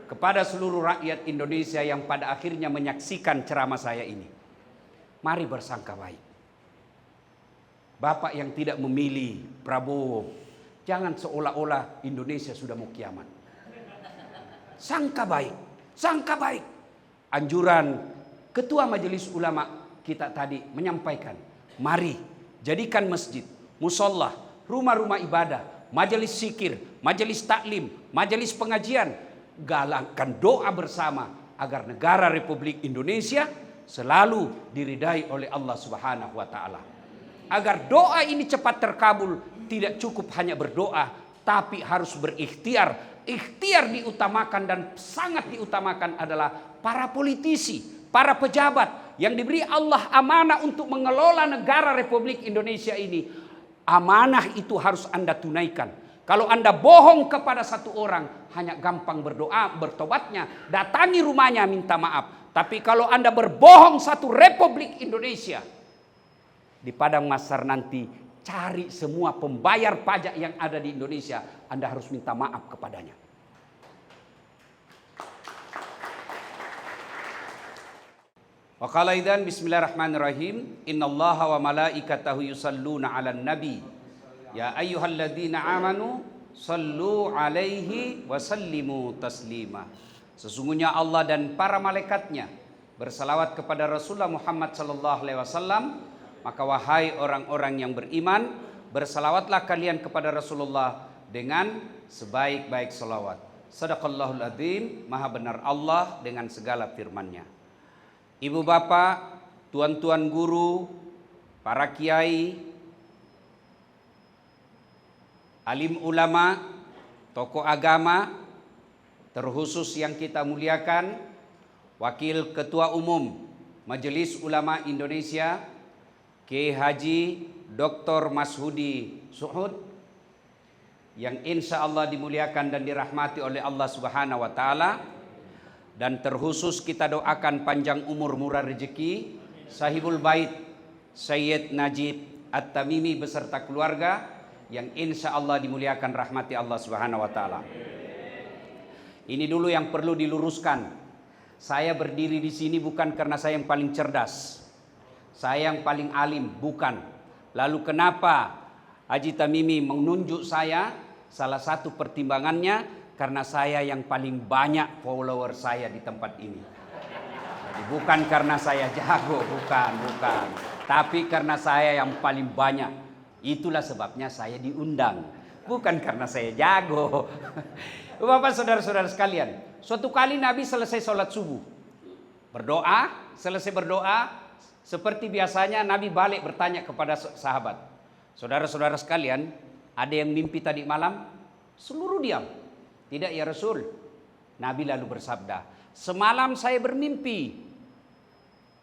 kepada seluruh rakyat Indonesia yang pada akhirnya menyaksikan ceramah saya ini. Mari bersangka baik. Bapak yang tidak memilih Prabowo, jangan seolah-olah Indonesia sudah mau kiamat. Sangka baik, sangka baik. Anjuran Ketua Majelis Ulama kita tadi menyampaikan, mari jadikan masjid, musola, rumah-rumah ibadah, majelis zikir, majelis taklim, majelis pengajian, galakkan doa bersama agar negara Republik Indonesia selalu diridai oleh Allah Subhanahu wa taala. Agar doa ini cepat terkabul, tidak cukup hanya berdoa, tapi harus berikhtiar. Ikhtiar diutamakan dan sangat diutamakan adalah para politisi, para pejabat yang diberi Allah amanah untuk mengelola negara Republik Indonesia ini. Amanah itu harus Anda tunaikan. Kalau Anda bohong kepada satu orang, hanya gampang berdoa, bertobatnya, datangi rumahnya minta maaf. Tapi kalau Anda berbohong satu Republik Indonesia, di padang mahsyar nanti cari semua pembayar pajak yang ada di Indonesia, Anda harus minta maaf kepadanya. Wa qala idzan bismillahirrahmanirrahim, innallaha wa malaikatahu yusalluna 'alan nabi ya ayyuhalladzina amanu sallu 'alaihi wa sallimu taslima. Sesungguhnya Allah dan para malaikatnya bersalawat kepada Rasulullah Muhammad sallallahu alaihi wasallam. Maka wahai orang-orang yang beriman, bersalawatlah kalian kepada Rasulullah dengan sebaik-baik salawat. Sadaqallahul adzim, maha benar Allah dengan segala firman-Nya. Ibu bapak, tuan-tuan guru, para kiai, alim ulama, tokoh agama, terkhusus yang kita muliakan, Wakil Ketua Umum Majelis Ulama Indonesia, Kiai Haji Dr. Mashudi Suhud, yang insya Allah dimuliakan dan dirahmati oleh Allah Subhanahu wa taala, dan terkhusus kita doakan panjang umur, murah rezeki Sahibul Bait Sayyid Najib At-Tamimi beserta keluarga yang insya Allah dimuliakan rahmati Allah Subhanahu wa taala. Ini dulu yang perlu diluruskan. Saya berdiri di sini bukan karena saya yang paling cerdas, saya yang paling alim, bukan. Lalu kenapa Haji Tamimi menunjuk saya? Salah satu pertimbangannya karena saya yang paling banyak follower saya di tempat ini. Jadi bukan karena saya jago, bukan. Tapi karena saya yang paling banyak. Itulah sebabnya saya diundang. Bukan karena saya jago. Bapak saudara-saudara sekalian, suatu kali Nabi selesai sholat subuh, selesai berdoa, seperti biasanya Nabi balik bertanya kepada sahabat, saudara-saudara sekalian, ada yang mimpi tadi malam? Seluruh diam. Tidak ya Rasul. Nabi lalu bersabda, semalam saya bermimpi.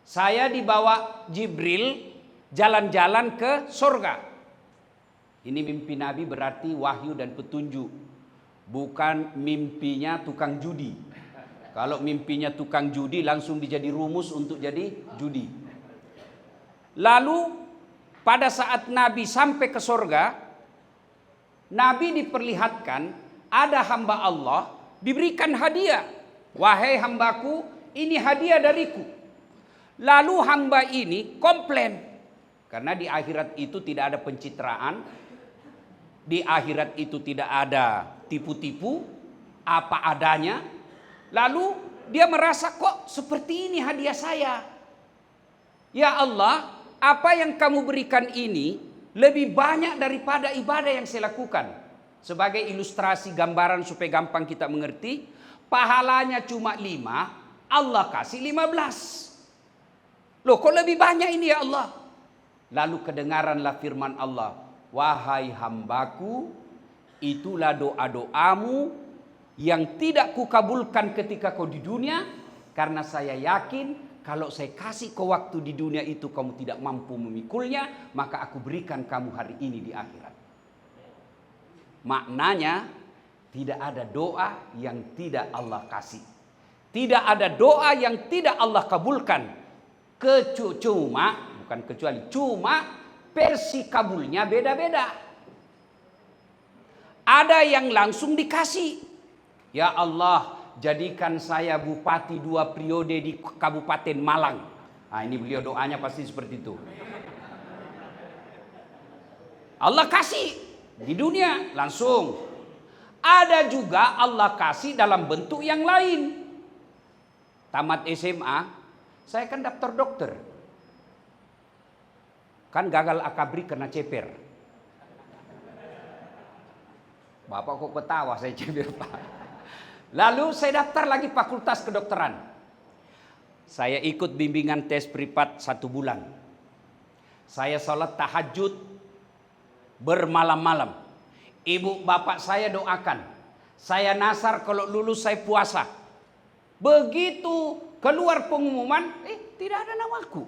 Saya dibawa Jibril jalan-jalan ke surga. Ini mimpi Nabi berarti wahyu dan petunjuk. Bukan mimpinya tukang judi. Kalau mimpinya tukang judi langsung dijadi rumus untuk jadi judi. Lalu pada saat Nabi sampai ke surga, Nabi diperlihatkan ada hamba Allah diberikan hadiah. Wahai hambaku, ini hadiah dariku. Lalu hamba ini komplain. Karena di akhirat itu tidak ada pencitraan. Di akhirat itu tidak ada tipu-tipu, apa adanya. Lalu dia merasa kok seperti ini hadiah saya. Ya Allah, apa yang kamu berikan ini lebih banyak daripada ibadah yang saya lakukan. Sebagai ilustrasi gambaran supaya gampang kita mengerti, pahalanya cuma 5, Allah kasih 15. Loh kok lebih banyak ini ya Allah? Lalu kedengaranlah firman Allah, wahai hambaku, itulah doa-doamu yang tidak kukabulkan ketika kau di dunia, karena saya yakin kalau saya kasih kau waktu di dunia itu kamu tidak mampu memikulnya, maka aku berikan kamu hari ini di akhirat. Maknanya tidak ada doa yang tidak Allah kasih. Tidak ada doa yang tidak Allah kabulkan. Cuma versi kabulnya beda-beda. Ada yang langsung dikasih. Ya Allah, jadikan saya bupati 2 periode di Kabupaten Malang. Nah, ini beliau doanya pasti seperti itu. Allah kasih di dunia langsung. Ada juga Allah kasih dalam bentuk yang lain. Tamat SMA, saya kan daftar dokter. Kan gagal akabri kena ceper. Bapak kok ketawa, saya ceper Pak. Lalu saya daftar lagi fakultas kedokteran. Saya ikut bimbingan tes privat 1 bulan. Saya sholat tahajud bermalam-malam. Ibu bapak saya doakan. Saya nasar kalau lulus saya puasa. Begitu keluar pengumuman, tidak ada namaku.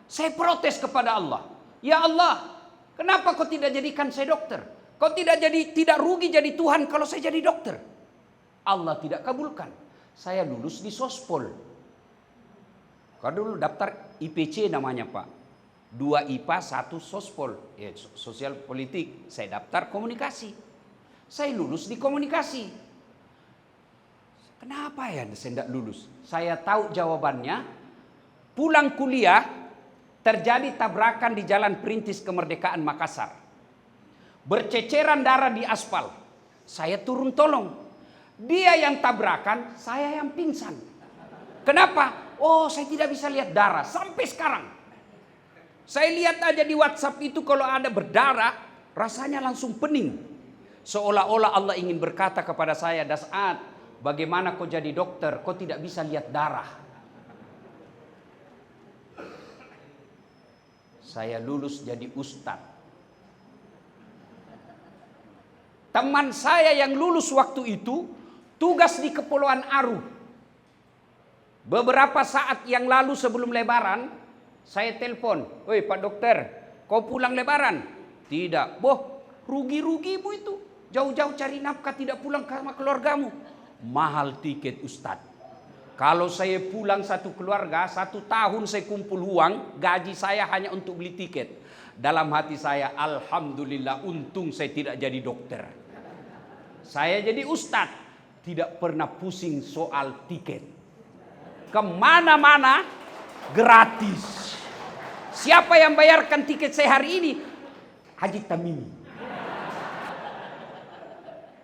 Saya protes kepada Allah. Ya Allah, kenapa kau tidak jadikan saya dokter? Kau tidak rugi jadi Tuhan kalau saya jadi dokter. Allah tidak kabulkan. Saya lulus di Sospol. Kau dulu daftar IPC namanya Pak. 2 IPA, 1 Sospol. Sosial politik. Saya daftar komunikasi. Saya lulus di komunikasi. Kenapa ya saya tidak lulus? Saya tahu jawabannya. Pulang kuliah, terjadi tabrakan di Jalan Perintis Kemerdekaan Makassar. Berceceran darah di aspal. Saya turun tolong. Dia yang tabrakan, saya yang pingsan. Kenapa? Oh, saya tidak bisa lihat darah sampai sekarang. Saya lihat aja di WhatsApp itu kalau ada berdarah, rasanya langsung pening. Seolah-olah Allah ingin berkata kepada saya, Das'ad, bagaimana kau jadi dokter, kau tidak bisa lihat darah. Saya lulus jadi ustadz. Teman saya yang lulus waktu itu tugas di Kepulauan Aru. Beberapa saat yang lalu sebelum lebaran, saya telepon, "Woi Pak Dokter, kau pulang lebaran?" "Tidak." "Boh, rugi-rugimu itu. Jauh-jauh cari nafkah tidak pulang sama keluargamu." "Mahal tiket Ustadz. Kalau saya pulang satu keluarga, 1 tahun saya kumpul uang, gaji saya hanya untuk beli tiket." Dalam hati saya, alhamdulillah untung saya tidak jadi dokter. Saya jadi ustadz, tidak pernah pusing soal tiket. Kemana-mana gratis. Siapa yang bayarkan tiket saya hari ini? Haji Tamimi.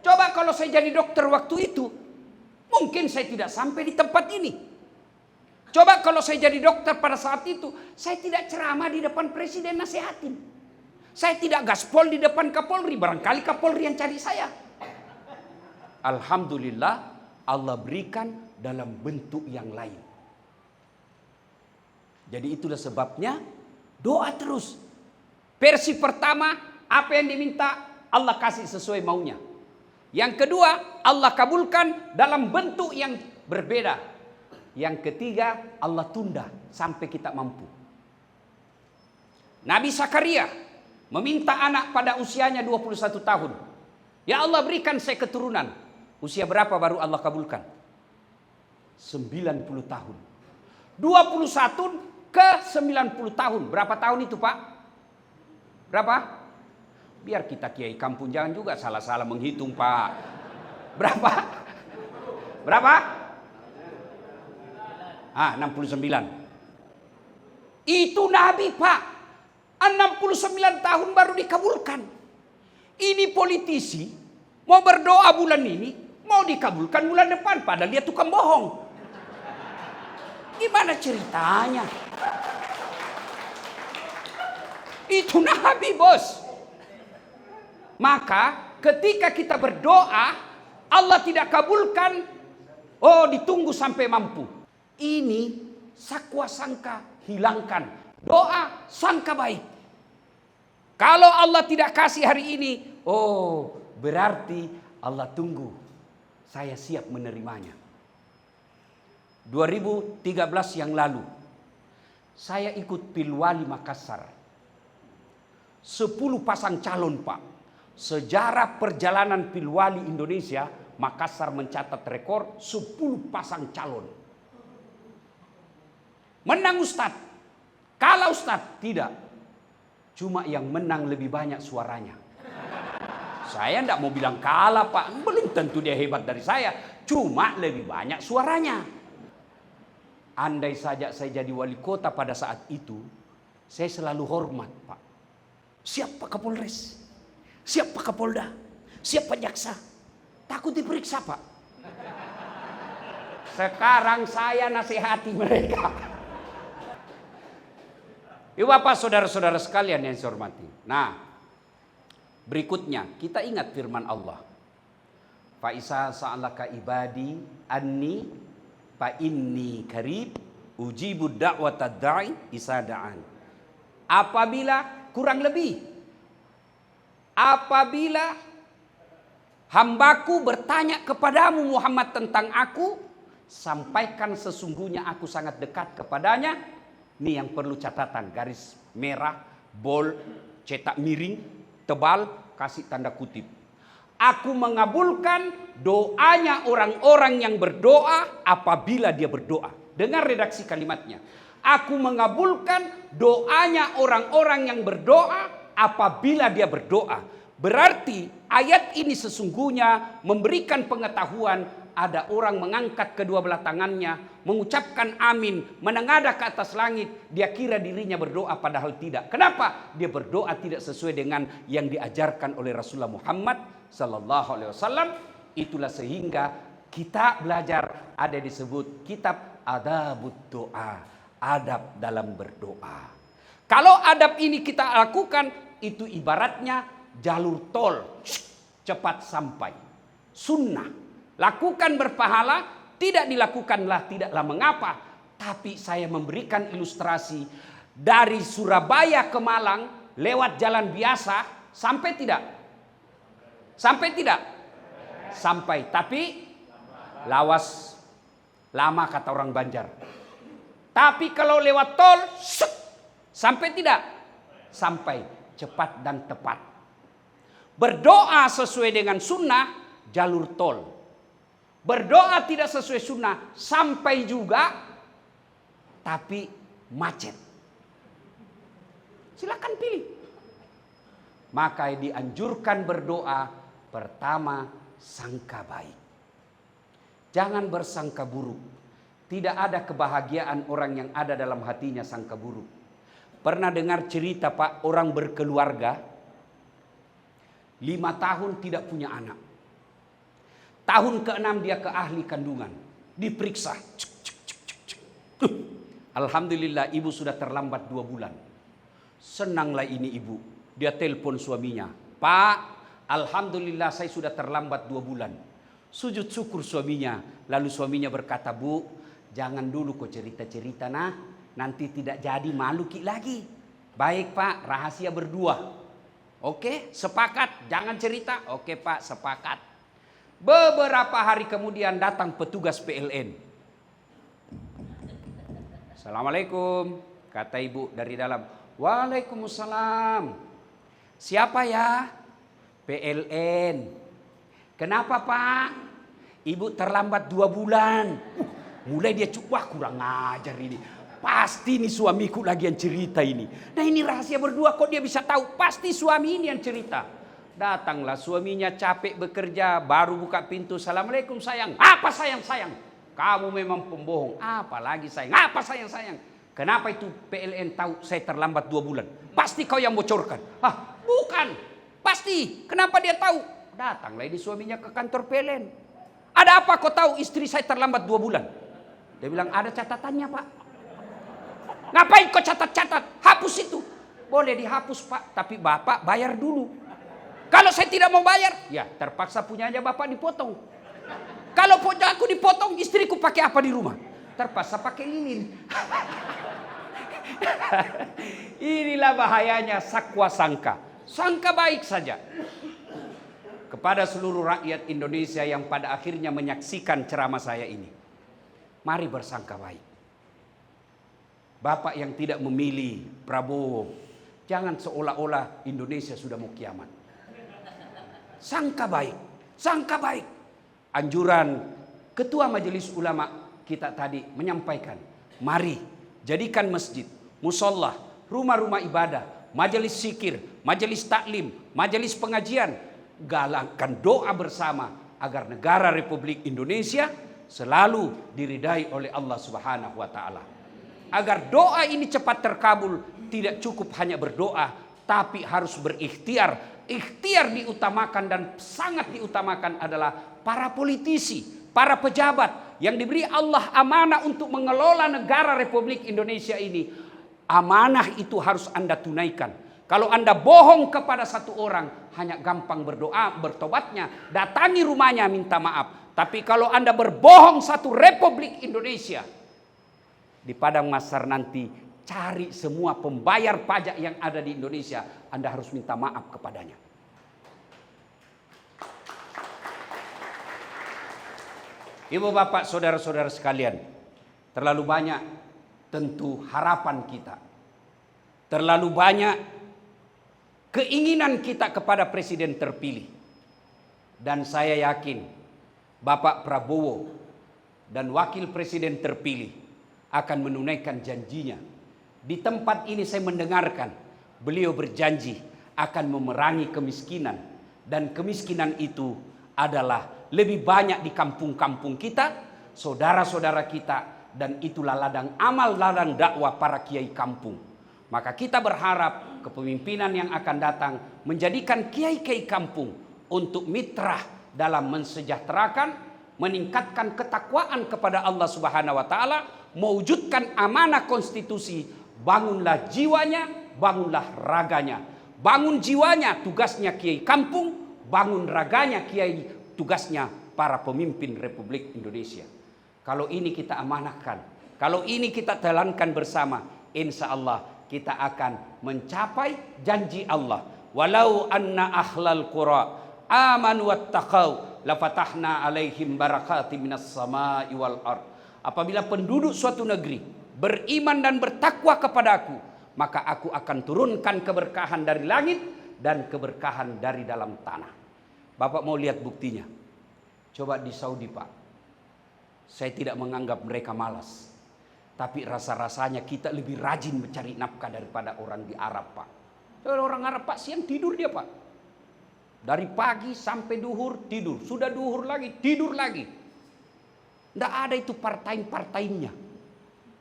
Coba kalau saya jadi dokter waktu itu, mungkin saya tidak sampai di tempat ini. Coba kalau saya jadi dokter pada saat itu, saya tidak ceramah di depan presiden nasihatin. Saya tidak gaspol di depan Kapolri, barangkali Kapolri yang cari saya. Alhamdulillah Allah berikan dalam bentuk yang lain. Jadi itulah sebabnya doa terus. Versi pertama, apa yang diminta Allah kasih sesuai maunya. Yang kedua, Allah kabulkan dalam bentuk yang berbeda. Yang ketiga, Allah tunda sampai kita mampu. Nabi Zakaria meminta anak pada usianya 21 tahun. Ya Allah, berikan saya keturunan. Usia berapa baru Allah kabulkan? 90 tahun. 21 ke 90 tahun. Berapa tahun itu Pak? Berapa? Biar kita kiai kampung jangan juga salah-salah menghitung Pak. Berapa? Berapa? 69. Itu Nabi Pak. 69 tahun baru dikabulkan. Ini politisi mau berdoa bulan ini, mau dikabulkan bulan depan, padahal dia tukang bohong. Gimana ceritanya? Itu Nabi bos. Maka ketika kita berdoa, Allah tidak kabulkan, oh ditunggu sampai mampu. Ini sakwa sangka hilangkan. Doa sangka baik. Kalau Allah tidak kasih hari ini, oh berarti Allah tunggu. Saya siap menerimanya. 2013 yang lalu, saya ikut Pilwali Makassar. 10 pasang calon Pak. Sejarah perjalanan Pilwali Indonesia, Makassar mencatat rekor 10 pasang calon. Menang Ustadz. Kalah Ustadz? Tidak. Cuma yang menang lebih banyak suaranya. Saya tidak mau bilang kalah Pak. Belum tentu dia hebat dari saya. cuma lebih banyak suaranya. Andai saja saya jadi wali kota pada saat itu, saya selalu hormat, Pak. Siap Pak Kapolres, siap Pak Kapolda, siap Pak Jaksa. Takut diperiksa, Pak. Sekarang saya nasihati mereka. Ibu bapak saudara-saudara sekalian yang saya hormati. Nah, berikutnya kita ingat firman Allah. Fa isa sa'alaka ibadi anni fa inni qarib ujibu da'watad da'i isa da'an. Apabila kurang lebih, apabila hambaku bertanya kepadamu Muhammad tentang aku, sampaikan sesungguhnya aku sangat dekat kepadanya. Ini yang perlu catatan, garis merah, bold, cetak miring, tebal, kasih tanda kutip. Aku mengabulkan doanya orang-orang yang berdoa apabila dia berdoa. Dengar redaksi kalimatnya. Aku mengabulkan doanya orang-orang yang berdoa apabila dia berdoa. Berarti ayat ini sesungguhnya memberikan pengetahuan ada orang mengangkat kedua belah tangannya, mengucapkan amin, menengadah ke atas langit. Dia kira dirinya berdoa padahal tidak. Kenapa? Dia berdoa tidak sesuai dengan yang diajarkan oleh Rasulullah Muhammad sallallahu alaihi wasallam. Itulah sehingga kita belajar ada disebut kitab adabud doa, adab dalam berdoa. Kalau adab ini kita lakukan, itu ibaratnya jalur tol, cepat sampai. Sunnah. Lakukan berpahala, tidak dilakukanlah tidaklah mengapa. Tapi saya memberikan ilustrasi dari Surabaya ke Malang lewat jalan biasa sampai tidak? Sampai tidak? Sampai. Tapi lawas, lama kata orang Banjar. Tapi kalau lewat tol, sampai tidak? Sampai. Cepat dan tepat. Berdoa sesuai dengan sunnah, jalur tol. Berdoa tidak sesuai sunnah, sampai juga, tapi macet. Silakan pilih. Maka dianjurkan berdoa, pertama sangka baik. Jangan bersangka buruk. Tidak ada kebahagiaan orang yang ada dalam hatinya sangka buruk. Pernah dengar cerita Pak, orang berkeluarga, 5 tahun tidak punya anak. Tahun ke-6 dia ke ahli kandungan. Diperiksa. Alhamdulillah ibu sudah terlambat 2 bulan. Senanglah ini ibu. Dia telepon suaminya. Pak, alhamdulillah saya sudah terlambat 2 bulan. Sujud syukur suaminya. Lalu suaminya berkata, Bu, jangan dulu kau cerita-cerita nah. Nanti tidak jadi malu lagi. Baik Pak, rahasia berdua. Oke, sepakat. Jangan cerita. Oke Pak, sepakat. Beberapa hari kemudian datang petugas PLN. Assalamualaikum, kata ibu dari dalam. Waalaikumsalam. Siapa ya? PLN. Kenapa Pak? Ibu terlambat 2 bulan. Mulai dia wah kurang ajar ini. Pasti ini suamiku lagi yang cerita ini. Nah ini rahasia berdua kok dia bisa tahu. Pasti suami ini yang cerita. Datanglah suaminya capek bekerja, baru buka pintu. Assalamualaikum sayang. Apa sayang? Kamu memang pembohong. Apalagi sayang? Apa sayang? Kenapa itu PLN tahu saya terlambat 2 bulan? Pasti kau yang bocorkan. Bukan. Pasti. Kenapa dia tahu? Datanglah ini suaminya ke kantor PLN. Ada apa kau tahu istri saya terlambat 2 bulan? Dia bilang ada catatannya Pak. Ngapain kau catat-catat? Hapus itu. Boleh dihapus Pak, tapi Bapak bayar dulu. Kalau saya tidak mau bayar, ya terpaksa punyanya Bapak dipotong. Kalau punya aku dipotong, istriku pakai apa di rumah? Terpaksa pakai lilin. Inilah bahayanya sakwa sangka. Sangka baik saja. Kepada seluruh rakyat Indonesia yang pada akhirnya menyaksikan ceramah saya ini. Mari bersangka baik. Bapak yang tidak memilih Prabowo, jangan seolah-olah Indonesia sudah mau kiamat. Sangka baik. Anjuran Ketua Majelis Ulama kita tadi menyampaikan, mari jadikan masjid, musola, rumah-rumah ibadah, majelis zikir, majelis taklim, majelis pengajian, galakkan doa bersama agar negara Republik Indonesia selalu diridai oleh Allah Subhanahu wa taala. Agar doa ini cepat terkabul, tidak cukup hanya berdoa, tapi harus berikhtiar. Ikhtiar diutamakan dan sangat diutamakan adalah para politisi, para pejabat yang diberi Allah amanah untuk mengelola negara Republik Indonesia ini. Amanah itu harus Anda tunaikan. Kalau Anda bohong kepada satu orang, hanya gampang berdoa, bertobatnya, datangi rumahnya minta maaf. Tapi kalau Anda berbohong satu Republik Indonesia, di padang mahsyar nanti cari semua pembayar pajak yang ada di Indonesia, Anda harus minta maaf kepadanya. Ibu bapak saudara-saudara sekalian, terlalu banyak tentu harapan kita, terlalu banyak keinginan kita kepada presiden terpilih. Dan saya yakin Bapak Prabowo dan wakil presiden terpilih akan menunaikan janjinya. Di tempat ini saya mendengarkan beliau berjanji akan memerangi kemiskinan, dan kemiskinan itu adalah lebih banyak di kampung-kampung kita, saudara-saudara kita, dan itulah ladang amal, ladang dakwah para kiai kampung. Maka kita berharap kepemimpinan yang akan datang menjadikan kiai-kiai kampung untuk mitra dalam mensejahterakan, meningkatkan ketakwaan kepada Allah Subhanahu wa taala, mewujudkan amanah konstitusi. Bangunlah jiwanya, bangunlah raganya. Bangun jiwanya tugasnya kiai kampung, bangun raganya kiai tugasnya para pemimpin Republik Indonesia. Kalau ini kita amanahkan, kalau ini kita jalankan bersama, insya Allah kita akan mencapai janji Allah. Walau anna ahlal qura amanu wattaqau lafatahna alaihim barakatim minas samai wal ard. Apabila penduduk suatu negeri beriman dan bertakwa kepada aku, maka aku akan turunkan keberkahan dari langit dan keberkahan dari dalam tanah. Bapak mau lihat buktinya? Coba di Saudi, Pak. Saya tidak menganggap mereka malas, tapi rasa-rasanya kita lebih rajin mencari nafkah daripada orang di Arab, Pak. Orang Arab, Pak, siang tidur dia, Pak. Dari pagi sampai duhur tidur, sudah duhur lagi tidur lagi. Tidak ada itu part-time-nya.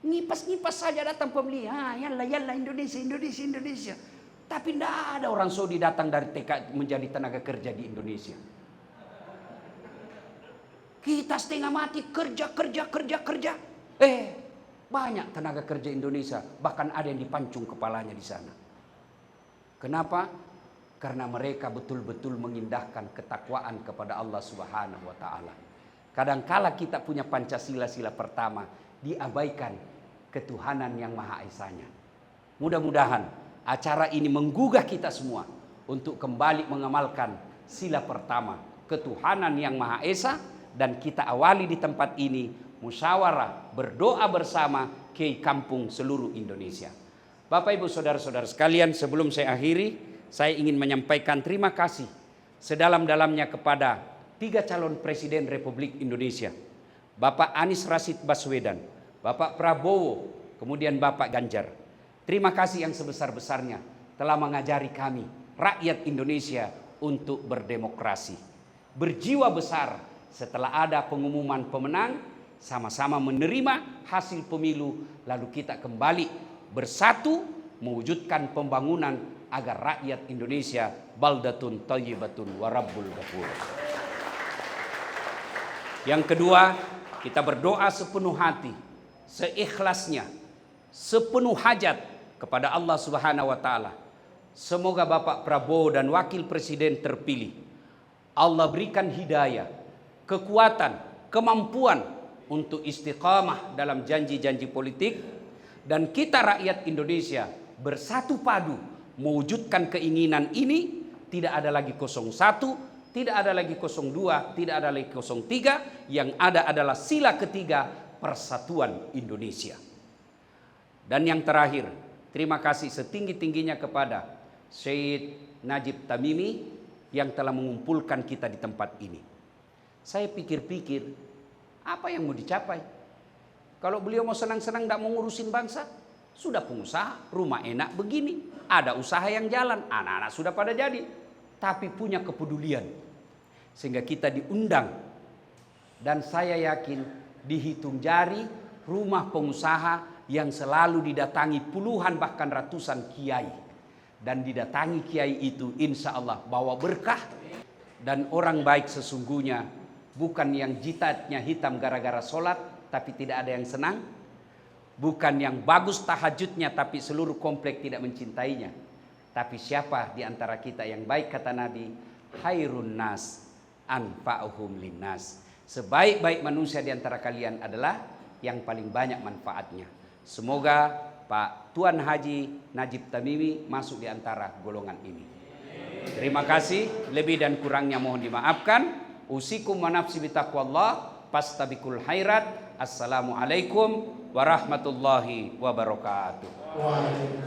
Ngipas-ngipas saja datang pembeli. Yalla Indonesia. Tapi tidak ada orang Saudi datang dari TK menjadi tenaga kerja di Indonesia. Kita setengah mati kerja. Banyak tenaga kerja Indonesia, bahkan ada yang dipancung kepalanya di sana. Kenapa? Karena mereka betul-betul mengindahkan ketakwaan kepada Allah Subhanahu wa taala. Kadangkala kita punya Pancasila sila pertama, diabaikan ketuhanan yang Maha Esanya. Mudah-mudahan acara ini menggugah kita semua untuk kembali mengamalkan sila pertama, ketuhanan yang Maha Esa, dan kita awali di tempat ini musyawarah berdoa bersama kiai kampung seluruh Indonesia. Bapak Ibu saudara-saudara sekalian, sebelum saya akhiri, saya ingin menyampaikan terima kasih sedalam-dalamnya kepada 3 calon presiden Republik Indonesia. Bapak Anies Rashid Baswedan, Bapak Prabowo, kemudian Bapak Ganjar. Terima kasih yang sebesar-besarnya telah mengajari kami, rakyat Indonesia, untuk berdemokrasi. Berjiwa besar setelah ada pengumuman pemenang, sama-sama menerima hasil pemilu, lalu kita kembali bersatu mewujudkan pembangunan agar rakyat Indonesia baldatun thayyibatun wa rabbul ghafur. Yang kedua, kita berdoa sepenuh hati, seikhlasnya, sepenuh hajat kepada Allah Subhanahu wa taala. Semoga Bapak Prabowo dan wakil presiden terpilih Allah berikan hidayah, kekuatan, kemampuan untuk istiqamah dalam janji-janji politik, dan kita rakyat Indonesia bersatu padu mewujudkan keinginan ini. Tidak ada lagi 01, tidak ada lagi 02, tidak ada lagi 03, yang ada adalah sila ketiga, persatuan Indonesia. Dan yang terakhir, terima kasih setinggi-tingginya kepada Syed Najib Tamimi yang telah mengumpulkan kita di tempat ini. Saya pikir-pikir, apa yang mau dicapai? Kalau beliau mau senang-senang tidak mau ngurusin bangsa, sudah pengusaha, rumah enak begini, ada usaha yang jalan, anak-anak sudah pada jadi, tapi punya kepedulian. Sehingga kita diundang. Dan saya yakin dihitung jari rumah pengusaha yang selalu didatangi puluhan bahkan ratusan kiai. Dan didatangi kiai itu insya Allah bawa berkah. Dan orang baik sesungguhnya bukan yang jitatnya hitam gara-gara sholat tapi tidak ada yang senang. Bukan yang bagus tahajudnya tapi seluruh komplek tidak mencintainya. Tapi siapa di antara kita yang baik, kata Nabi, khairun nas anfa'uhum linnas. Sebaik-baik manusia di antara kalian adalah yang paling banyak manfaatnya. Semoga Pak Tuan Haji Najib Tamimi masuk di antara golongan ini. Terima kasih, lebih dan kurangnya mohon dimaafkan. Usikum wa nafsi bitaqwallah, fastabikul khairat. Assalamualaikum warahmatullahi wabarakatuh.